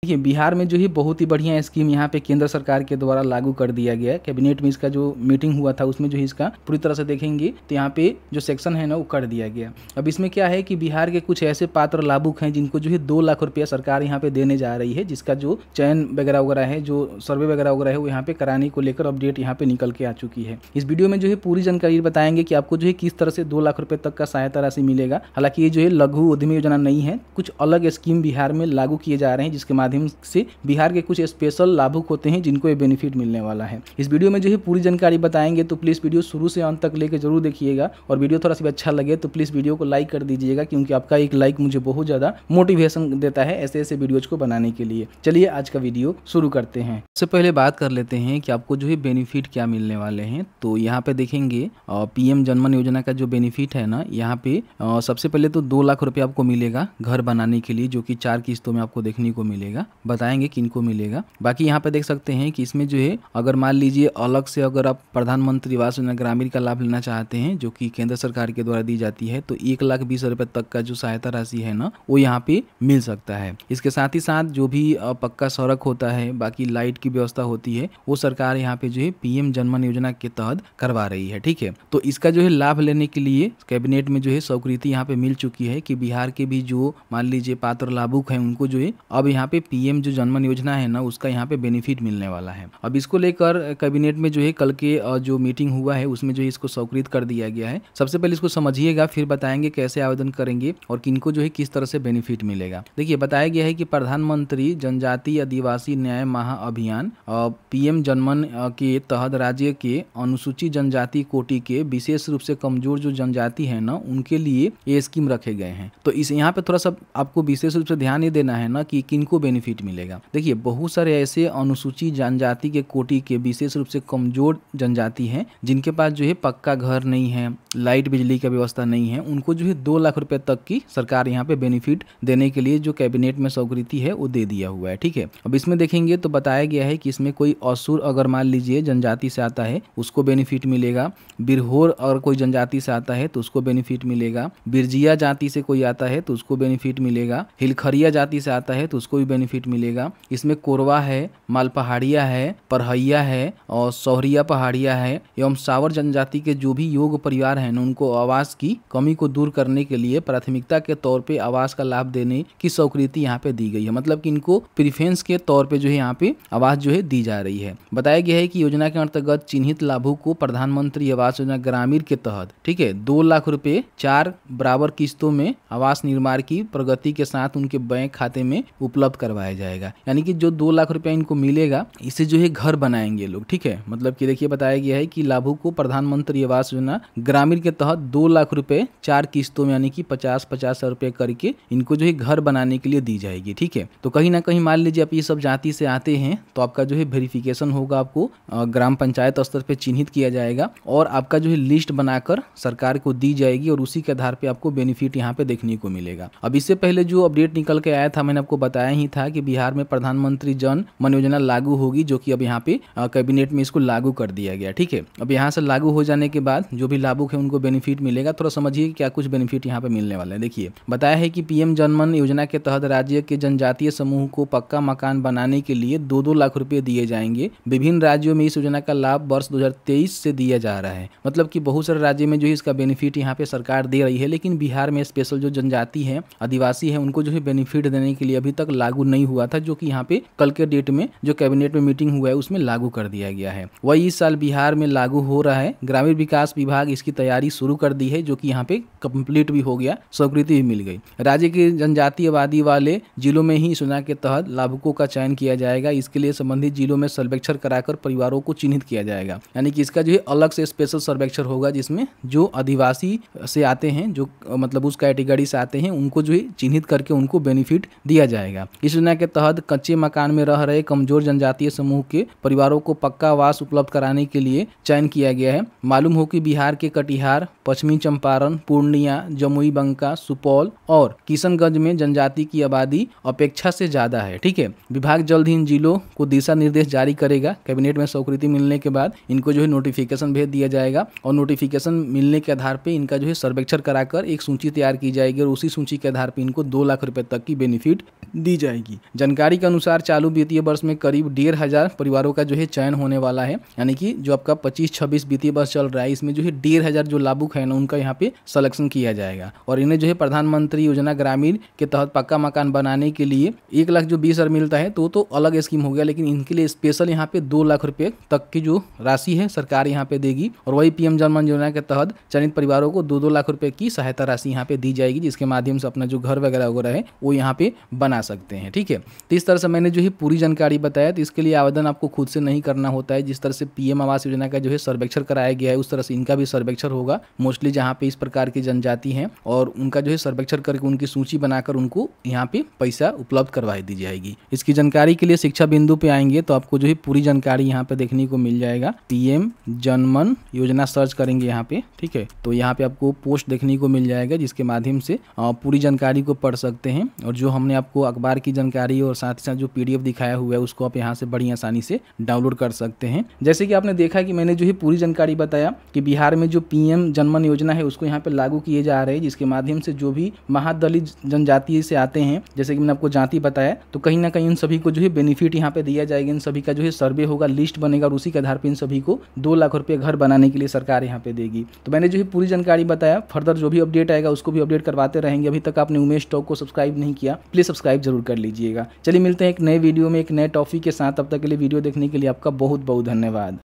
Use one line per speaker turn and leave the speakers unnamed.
देखिए बिहार में जो है बहुत ही बढ़िया स्कीम यहाँ पे केंद्र सरकार के द्वारा लागू कर दिया गया है। कैबिनेट में इसका जो मीटिंग हुआ था उसमें जो है इसका पूरी तरह से देखेंगे तो यहाँ पे जो सेक्शन है ना वो कर दिया गया। अब इसमें क्या है कि बिहार के कुछ ऐसे पात्र लाभुक हैं जिनको जो है 2 लाख रुपया सरकार यहाँ पे देने जा रही है, जिसका जो चयन वगैरह वगैरह है, जो सर्वे वगैरह वगैरह है वो यहाँ पे कराने को लेकर अपडेट यहाँ पे निकल के आ चुकी है। इस वीडियो में जो है पूरी जानकारी बताएंगे कि आपको जो है किस तरह से 2 लाख रुपए तक का सहायता राशि मिलेगा। हालांकि ये जो है लघु उद्यमी योजना नहीं है, कुछ अलग स्कीम बिहार में लागू किए जा रहे हैं जिसके माध्यम से बिहार के कुछ स्पेशल लाभुक होते हैं जिनको ये बेनिफिट मिलने वाला है। इस वीडियो में जो है पूरी जानकारी बताएंगे, तो प्लीज वीडियो शुरू से अंत तक लेके जरूर देखिएगा और वीडियो थोड़ा सा भी अच्छा लगे तो प्लीज वीडियो को लाइक कर दीजिएगा, क्योंकि आपका एक लाइक मुझे बहुत ज्यादा मोटिवेशन देता है ऐसे ऐसे वीडियोज को बनाने के लिए। चलिए आज का वीडियो शुरू करते हैं। सबसे पहले बात कर लेते हैं कि आपको जो है बेनिफिट क्या मिलने वाले हैं। तो यहाँ पे देखेंगे पीएम जनमन योजना का जो बेनिफिट है ना, यहाँ पे सबसे पहले तो 2 लाख रुपए आपको मिलेगा घर बनाने के लिए, जो कि 4 किस्तों में आपको देखने को मिलेगा। बताएंगे किनको मिलेगा। बाकी यहाँ पे देख सकते हैं कि इसमें जो है अगर मान लीजिए अलग से अगर आप प्रधानमंत्री आवास योजना ग्रामीण का लाभ लेना चाहते हैं जो कि केंद्र सरकार के द्वारा दी जाती है, तो 1,20,000 रुपए तक का जो सहायता राशि है ना वो यहाँ पे मिल सकता है। इसके साथ ही साथ जो भी पक्का सड़क होता है, बाकी लाइट की व्यवस्था होती है, वो सरकार यहाँ पे जो है पीएम जनमन योजना के तहत करवा रही है। ठीक है, तो इसका जो है लाभ लेने के लिए कैबिनेट में जो है स्वीकृति यहाँ पे मिल चुकी है कि बिहार के भी जो मान लीजिए पात्र लाभुक हैं उनको जो है अब यहाँ पे पीएम जो जनमन योजना है ना उसका यहाँ पे बेनिफिट मिलने वाला है। अब इसको लेकर कैबिनेट में जो है कल के जो मीटिंग हुआ है उसमें जो है इसको स्वीकृत कर दिया गया है। सबसे पहले इसको समझिएगा, फिर बताएंगे कैसे आवेदन करेंगे और किनको जो है किस तरह से बेनिफिट मिलेगा। देखिए बताया गया है कि प्रधानमंत्री जनजातीय आदिवासी न्याय महाअभियान पीएम जनमन के तहत राज्य के अनुसूचित जनजाति कोटि के विशेष रूप से कमजोर जो जनजाति है ना उनके लिए ये स्कीम रखे गए हैं। तो इस यहाँ पे थोड़ा सा आपको विशेष रूप से ध्यान ये देना है ना कि किनको बेनिफिट मिलेगा। देखिए बहुत सारे ऐसे अनुसूचित जनजाति के कोटि के विशेष रूप से कमजोर जनजाति हैं जिनके पास जो है पक्का घर नहीं है, लाइट बिजली का व्यवस्था नहीं है, उनको जो है 2 लाख रुपए तक की सरकार यहाँ पे बेनिफिट देने के लिए जो कैबिनेट में स्वीकृति है वो दे दिया हुआ है। ठीक है, अब इसमें देखेंगे तो बताया गया है कि इसमें कोई असुर अगर मान लीजिए जनजाति से आता है उसको बेनिफिट मिलेगा, बिरहोर अगर कोई जनजाति से आता है तो उसको बेनिफिट मिलेगा, बिरजिया जाति से कोई आता है तो उसको बेनिफिट मिलेगा, हिलखरिया जाति से आता है तो उसको भी बेनिफिट मिलेगा। इसमें कोरवा है, माल पहाड़िया है, परहैया है और सोहरिया पहाड़िया है एवं सावर जनजाति के जो भी योग परिवार हैं उनको आवास की कमी को दूर करने के लिए प्राथमिकता के तौर पे आवास का लाभ देने की स्वीकृति यहाँ पे दी गई है। मतलब कि इनको प्रेफरेंस के तौर पे जो है यहाँ पे आवास जो है दी जा रही है। बताया गया है कि योजना के अंतर्गत चिन्हित लाभुक को प्रधानमंत्री आवास योजना ग्रामीण के तहत ठीक है 2 लाख रुपए 4 बराबर किस्तों में आवास निर्माण की प्रगति के साथ उनके बैंक खाते में उपलब्ध करवाया जाएगा। यानी कि जो 2 लाख रुपया इनको मिलेगा इससे जो है घर बनाएंगे लोग। ठीक है, मतलब कि देखिए बताया गया है कि लाभुक को प्रधानमंत्री आवास योजना ग्रामीण के तहत 2 लाख रुपए 4 किस्तों में यानी कि 50-50 रुपए करके इनको जो है घर बनाने के लिए दी जाएगी। ठीक है, तो कहीं ना कहीं मान लीजिए आप ये सब जाति से आते हैं तो आपका जो है वेरिफिकेशन होगा, आपको ग्राम पंचायत स्तर पे चिन्हित किया जाएगा और आपका जो है लिस्ट बनाकर सरकार को दी जाएगी और उसी के आधार पे आपको बेनिफिट यहाँ पे देखने को मिलेगा। अब इससे पहले जो अपडेट निकल के आया था मैंने आपको बताया ही था कि बिहार में प्रधानमंत्री जन मन योजना लागू होगी, जो कि अब यहाँ पे कैबिनेट में इसको लागू कर दिया गया। ठीक है, अब यहाँ से लागू हो जाने के बाद जो भी लाभुक है उनको बेनिफिट मिलेगा। थोड़ा समझिए क्या कुछ बेनिफिट यहाँ पे मिलने वाला है। देखिए बताया है कि पीएम जनमन योजना के तहत राज्य के जनजातीय समूह को पक्का मकान बनाने के लिए 2-2 लाख रुपए दिए जाएंगे। विभिन्न राज्यों में इस योजना का लाभ वर्ष 2023 से दिया जा रहा है। मतलब कि बहुत सारे राज्य में जो है इसका बेनिफिट यहाँ पे सरकार दे रही है, लेकिन बिहार में स्पेशल जो जनजाति है आदिवासी है उनको जो है बेनिफिट देने के लिए अभी तक लागू नहीं हुआ था, जो कि यहाँ पे कल के डेट में जो कैबिनेट में मीटिंग हुआ है उसमें लागू कर दिया गया है। वही इस साल बिहार में लागू हो रहा है। ग्रामीण विकास विभाग इसकी तैयारी शुरू कर दी है, जो कि यहाँ पे कंप्लीट भी हो गया, स्वीकृति भी मिल गई। राज्य के जनजातीय आबादी वाले जिलों में ही इस योजना के तहत लाभुकों का चयन किया जाएगा। इसके लिए संबंधित जिलों में सर्वेक्षण कराकर परिवारों को चिन्हित किया जाएगा। यानी कि इसका जो है अलग से स्पेशल सर्वेक्षण होगा जिसमें जो आदिवासी से आते हैं, जो मतलब उस कैटेगरी से आते हैं, उनको जो है चिन्हित करके उनको बेनिफिट दिया जाएगा। इस योजना के तहत कच्चे मकान में रह रहे कमजोर जनजातीय समूह के परिवारों को पक्का आवास उपलब्ध कराने के लिए चयन किया गया है। मालूम हो कि बिहार के कटिहार, पश्चिमी चंपारण, पूर्णिया, जमुई, बंका, सुपौल और किशनगंज में जनजाति की आबादी अपेक्षा से ज्यादा है। ठीक है, विभाग जल्द ही इन जिलों को दिशा निर्देश जारी करेगा। कैबिनेट में स्वीकृति मिलने के बाद इनको जो है नोटिफिकेशन भेज दिया जाएगा और नोटिफिकेशन मिलने के आधार पे इनका जो है सर्वेक्षण कराकर एक सूची तैयार की जाएगी और उसी सूची के आधार पे इनको 2 लाख रुपए तक की बेनिफिट दी जाएगी। जाएगी। जानकारी के अनुसार चालू वित्तीय वर्ष में करीब 1500 परिवारों का जो है चयन होने वाला है, यानी कि जो आपका 25-26 वित्तीय वर्ष चल रहा है इसमें जो है 1500 जो लाभुक है ना उनका यहाँ पे सिलेक्शन किया जाएगा और इन्हें जो है प्रधानमंत्री योजना ग्रामीण के तहत पक्का मकान बनाने के लिए 1,20,000 मिलता है तो अलग स्कीम हो गया, लेकिन इनके लिए स्पेशल यहाँ पे 2 लाख रुपए तक की जो राशि है सरकार यहाँ पे देगी और वही पीएम जन धन योजना के तहत चयनित परिवारों को 2-2 लाख रुपए की सहायता राशि यहाँ पे दी जाएगी, जिसके माध्यम से अपना जो घर वगैरह है वो यहाँ पे बना सकते हैं। ठीक है, तो इस तरह से मैंने जो है पूरी जानकारी बताया। तो इसके लिए आवेदन आपको खुद से नहीं करना होता है। जिस तरह से पीएम आवास योजना का जो है सर्वेक्षण कराया गया है उस तरह से इनका भी सर्वेक्षण होगा। मोस्टली जहाँ पे इस प्रकार की जनजाति हैं और उनका जो है सर्वेक्षण करके उनकी सूची बनाकर उनको यहाँ पे पैसा उपलब्ध करवा दी जाएगी। इसकी जानकारी के लिए शिक्षा बिंदु पे आएंगे तो आपको जो है पूरी जानकारी यहाँ पे देखने को मिल जाएगा। पीएम जनमन योजना सर्च करेंगे यहाँ पे, ठीक है, तो यहाँ पे आपको पोस्ट देखने को मिल जाएगा जिसके माध्यम से पूरी जानकारी को पढ़ सकते हैं। और जो हमने आपको अखबार की जानकारी और साथ ही साथ जो पीडीएफ दिखाया हुआ है उसको आप यहाँ से बड़ी आसानी से डाउनलोड कर सकते हैं। जैसे कि आपने देखा कि मैंने जो है पूरी जानकारी बताया कि बिहार में जो पीएम जनमन योजना है उसको यहाँ पे लागू किए जा रहे हैं, जिसके माध्यम से जो भी महादलित जनजाति से आते हैं, जैसे कि मैंने आपको जाति बताया, तो कहीं ना कहीं इन सभी को जो है बेनिफिट यहाँ पे दिया जाएगा। इन सभी का जो है सर्वे होगा, लिस्ट बनेगा और उसी के आधार पर इन सभी को 2 लाख रुपए घर बनाने के लिए सरकार यहाँ पे देगी। तो मैंने जो है पूरी जानकारी बताया, फर्दर जो भी अपडेट आएगा उसको भी अपडेट करवाते रहेंगे। अभी तक आपने उमेश टॉक को सब्सक्राइब नहीं किया, प्लीज सब्सक्राइब जरूर कर लीजिएगा। चलिए मिलते हैं एक नए वीडियो में एक नए टॉपिक के साथ, तब तक के लिए वीडियो देखने के लिए आपका बहुत बहुत धन्यवाद।